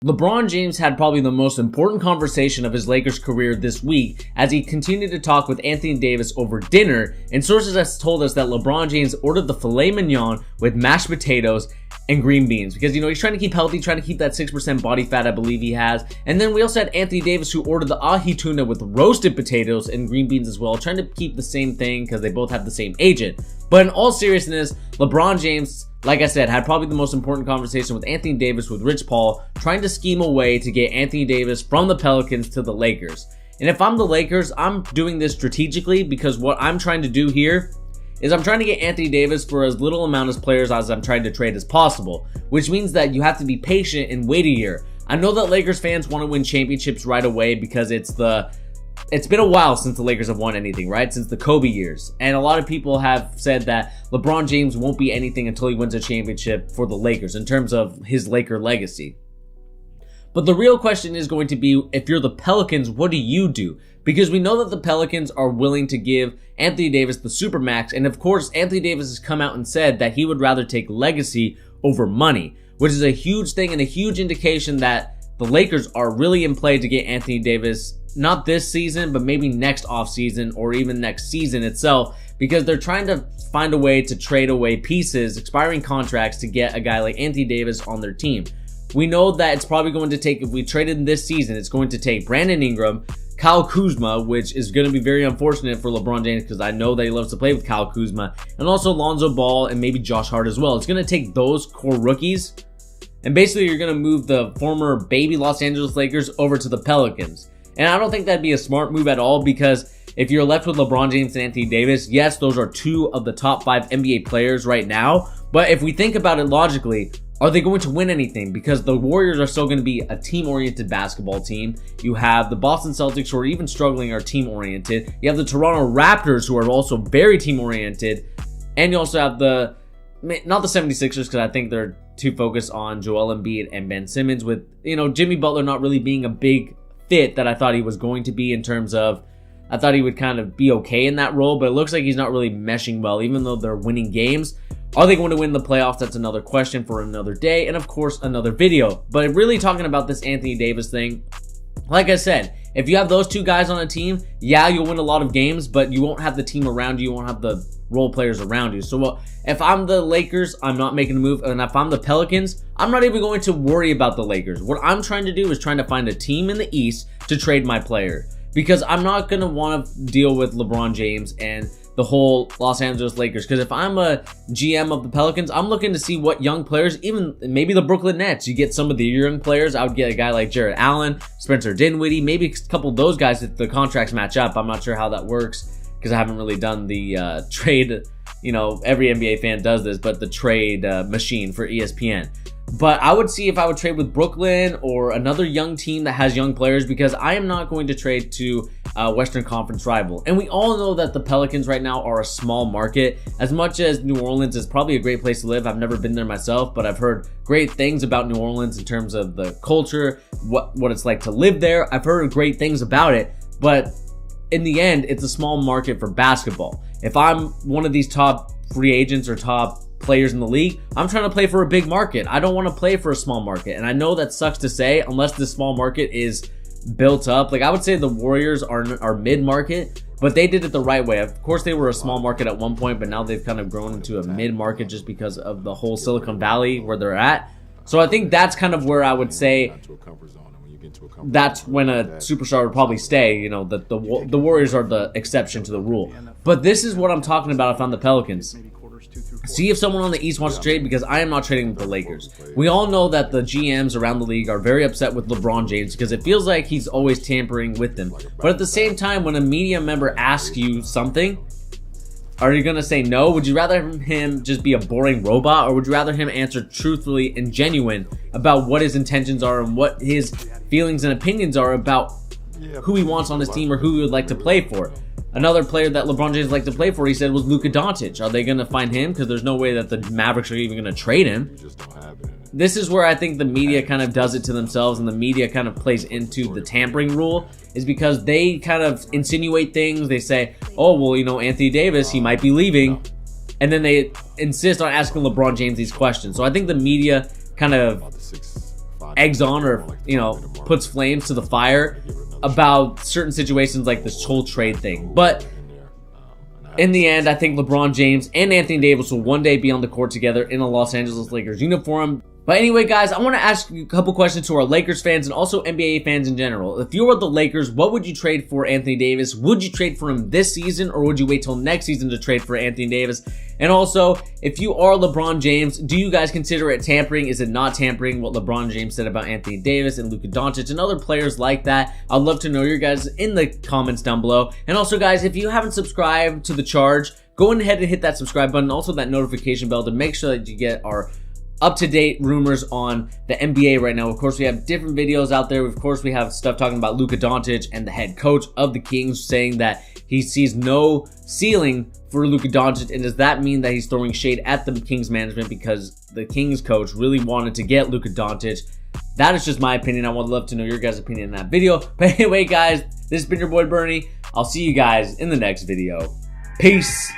LeBron James had probably the most important conversation of his Lakers career this week as he continued to talk with Anthony Davis over dinner, and sources have told us that LeBron James ordered the filet mignon with mashed potatoes and green beans because, he's trying to keep healthy, trying to keep that 6% body fat I believe he has. And then we also had Anthony Davis who ordered the ahi tuna with roasted potatoes and green beans as well, trying to keep the same thing because they both have the same agent. But in all seriousness, LeBron James, like I said, had probably the most important conversation with Anthony Davis with Rich Paul, trying to scheme a way to get Anthony Davis from the Pelicans to the Lakers. And if I'm the Lakers, I'm doing this strategically because what I'm trying to do here is I'm trying to get Anthony Davis for as little amount of players as I'm trying to trade as possible, which means that you have to be patient and wait a year. I know that Lakers fans want to win championships right away because it's been a while since the Lakers have won anything, right? Since the Kobe years. And a lot of people have said that LeBron James won't be anything until he wins a championship for the Lakers in terms of his Laker legacy. But the real question is going to be, if you're the Pelicans, what do you do? Because we know that the Pelicans are willing to give Anthony Davis the supermax. And of course, Anthony Davis has come out and said that he would rather take legacy over money, which is a huge thing and a huge indication that the Lakers are really in play to get Anthony Davis, not this season, but maybe next offseason or even next season itself, because they're trying to find a way to trade away pieces, expiring contracts to get a guy like Anthony Davis on their team. We know that it's probably going to take, if we traded in this season, it's going to take Brandon Ingram, Kyle Kuzma, which is going to be very unfortunate for LeBron James because I know that he loves to play with Kyle Kuzma, and also Lonzo Ball and maybe Josh Hart as well. It's going to take those core rookies, and basically you're going to move the former baby Los Angeles Lakers over to the Pelicans. And I don't think that'd be a smart move at all because if you're left with LeBron James and Anthony Davis, yes, those are two of the top 5 NBA players right now. But if we think about it logically, are they going to win anything? Because the Warriors are still going to be a team-oriented basketball team. You have the Boston Celtics, who are even struggling, are team-oriented. You have the Toronto Raptors, who are also very team-oriented. And you also have not the 76ers, because I think they're too focused on Joel Embiid and Ben Simmons, with, Jimmy Butler not really being a big fit that I thought he was going to be, in terms of, I thought he would kind of be okay in that role, but it looks like he's not really meshing well, even though they're winning games. Are they going to win the playoffs? That's another question for another day, and of course, another video. But really talking about this Anthony Davis thing, like I said, if you have those two guys on a team, yeah, you'll win a lot of games, but you won't have the team around you, you won't have the role players around you. So if I'm the Lakers, I'm not making a move, and if I'm the Pelicans, I'm not even going to worry about the Lakers. What I'm trying to do is trying to find a team in the East to trade my player, because I'm not going to want to deal with LeBron James and the whole Los Angeles Lakers. Because if I'm a GM of the Pelicans, I'm looking to see what young players, even maybe the Brooklyn Nets, you get some of the young players. I would get a guy like Jarrett Allen, Spencer Dinwiddie, maybe a couple of those guys if the contracts match up. I'm not sure how that works because I haven't really done the trade. Every NBA fan does this, but the trade machine for ESPN. But I would see if I would trade with Brooklyn or another young team that has young players, because I am not going to trade to a Western Conference rival. And we all know that the Pelicans right now are a small market. As much as New Orleans is probably a great place to live, I've never been there myself, but I've heard great things about New Orleans in terms of the culture, what it's like to live there. I've heard great things about it, but in the end, it's a small market for basketball. If I'm one of these top free agents or top players in the league, I'm trying to play for a big market. I don't want to play for a small market. And I know that sucks to say, unless this small market is built up. Like, I would say the Warriors are mid-market, but they did it the right way. Of course, they were a small market at one point, but now they've kind of grown into a mid-market just because of the whole Silicon Valley where they're at. So I think that's kind of where I would say that's when a superstar would probably stay. The Warriors are the exception to the rule. But this is what I'm talking about if I'm the Pelicans. See if someone on the East wants to trade, because I am not trading with the Lakers. We all know that the GMs around the league are very upset with LeBron James because it feels like he's always tampering with them. But at the same time, when a media member asks you something, are you going to say no? Would you rather him just be a boring robot, or would you rather him answer truthfully and genuine about what his intentions are and what his feelings and opinions are about who he wants on his team or who he would like to play for? Another player that LeBron James liked to play for, he said, was Luka Doncic. Are they going to find him? Because there's no way that the Mavericks are even going to trade him. This is where I think the media kind of does it to themselves, and the media kind of plays into the tampering rule, is because they kind of insinuate things. They say, oh, well, Anthony Davis, he might be leaving. And then they insist on asking LeBron James these questions. So I think the media kind of eggs on or, puts flames to the fire about certain situations like this whole trade thing. But in the end, I think LeBron James and Anthony Davis will one day be on the court together in a Los Angeles Lakers uniform. But anyway, guys, I want to ask you a couple questions to our Lakers fans and also NBA fans in general. If you were the Lakers, what would you trade for Anthony Davis? Would you trade for him this season, or would you wait till next season to trade for Anthony Davis? And also, if you are LeBron James, do you guys consider it tampering? Is it not tampering what LeBron James said about Anthony Davis and Luka Doncic and other players like that? I'd love to know your guys in the comments down below. And also, guys, if you haven't subscribed to The Charge, go ahead and hit that subscribe button, also that notification bell to make sure that you get our up-to-date rumors on the NBA right now. Of course, we have different videos out there. Of course, we have stuff talking about Luka Doncic and the head coach of the Kings saying that he sees no ceiling for Luka Doncic. And does that mean that he's throwing shade at the Kings management because the Kings coach really wanted to get Luka Doncic? That is just my opinion. I would love to know your guys' opinion in that video. But anyway, guys, this has been your boy Bernie. I'll see you guys in the next video. Peace.